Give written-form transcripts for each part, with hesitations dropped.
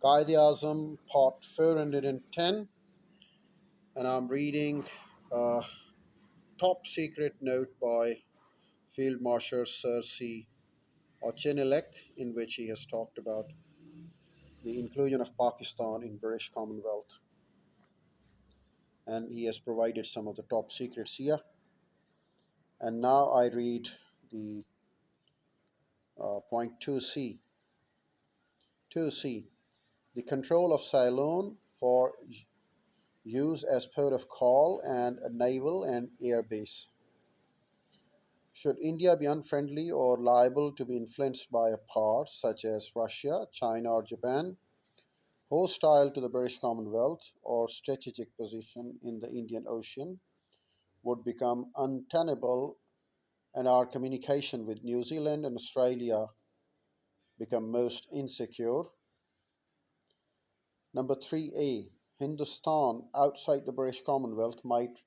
Quaid Azam, Part 410, and I'm reading a top secret note by Field Marshal Sir C. Ochenilek, in which he has talked about the inclusion of Pakistan in British Commonwealth, and he has provided some of the top secrets here. And now I read the point 2C. 2C. The control of Ceylon for use as port of call and a naval and air base. Should India be unfriendly or liable to be influenced by a power such as Russia, China, or Japan, hostile to the British Commonwealth or strategic position in the Indian Ocean, would become untenable and our communication with New Zealand and Australia become most insecure. Number 3A. Hindustan outside the British Commonwealth might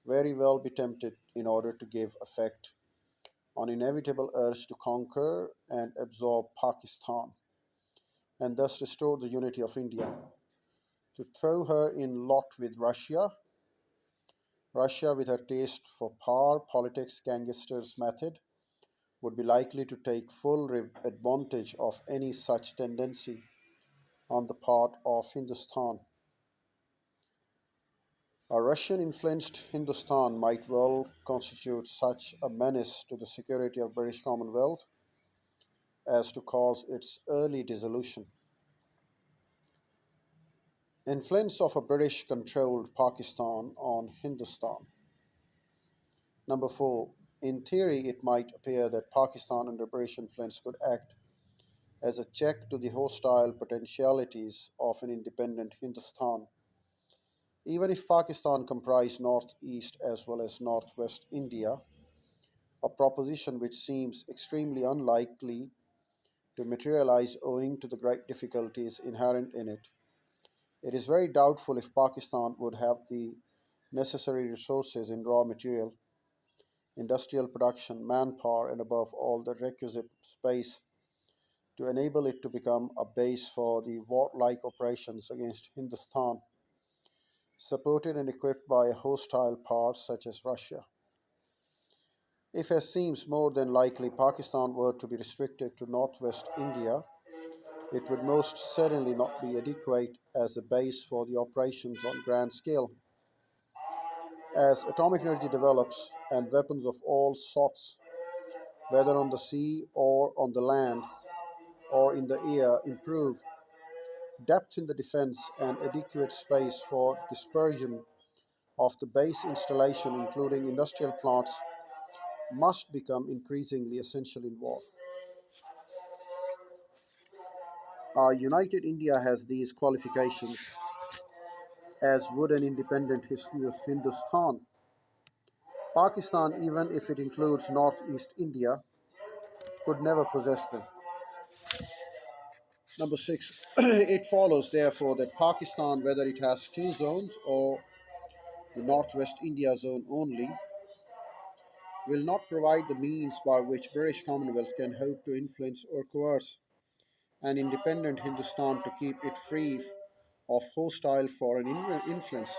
very well be tempted in order to give effect on inevitable urge to conquer and absorb Pakistan and thus restore the unity of India. To throw her in lot with Russia, Russia with her taste for power, politics, gangsters method, would be likely to take full advantage of any such tendency on the part of Hindustan. A Russian influenced Hindustan might well constitute such a menace to the security of British Commonwealth as to cause its early dissolution. Influence of a British controlled Pakistan on Hindustan. Number 4. In theory, it might appear that Pakistan under British influence could act as a check to the hostile potentialities of an independent Hindustan, even if Pakistan comprised northeast as well as northwest India, a proposition which seems extremely unlikely to materialize owing to the great difficulties inherent in it. It is very doubtful if Pakistan would have the necessary resources in raw material, industrial production, manpower, and above all the requisite space to enable it to become a base for the warlike operations against Hindustan, supported and equipped by a hostile power such as Russia. If, as seems more than likely, Pakistan were to be restricted to northwest India, it would most certainly not be adequate as a base for the operations on grand scale. As atomic energy develops and weapons of all sorts, whether on the sea or on the land or in the air, improve, depth in the defense and adequate space for dispersion of the base installation, including industrial plants, must become increasingly essential in war. Our united India has these qualifications, as would an independent Hindustan. Pakistan, even if it includes northeast India, could never possess them. Number 6. It follows, therefore, that Pakistan, whether it has two zones or the northwest India zone only, will not provide the means by which British Commonwealth can hope to influence or coerce an independent Hindustan to keep it free of hostile foreign influence,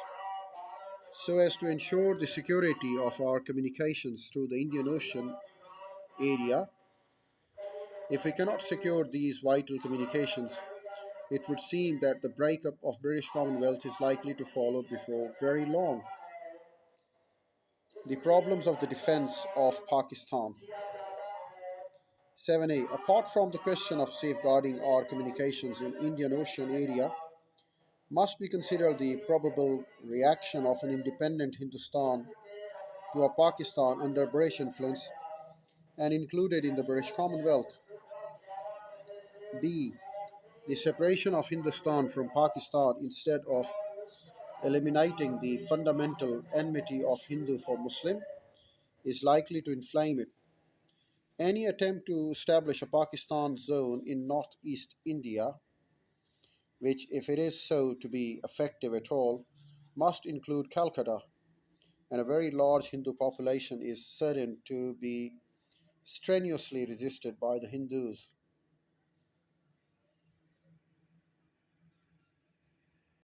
so as to ensure the security of our communications through the Indian Ocean area. If we cannot secure these vital communications, it would seem that the breakup of British Commonwealth is likely to follow before very long. The problems of the defense of Pakistan. 7A. Apart from the question of safeguarding our communications in Indian Ocean area, must be considered the probable reaction of an independent Hindustan to a Pakistan under British influence and included in the British Commonwealth. B. The separation of Hindustan from Pakistan instead of eliminating the fundamental enmity of Hindu for Muslim is likely to inflame it. Any attempt to establish a Pakistan zone in northeast India, which, if it is so to be effective at all, must include Calcutta, and a very large Hindu population is certain to be strenuously resisted by the Hindus.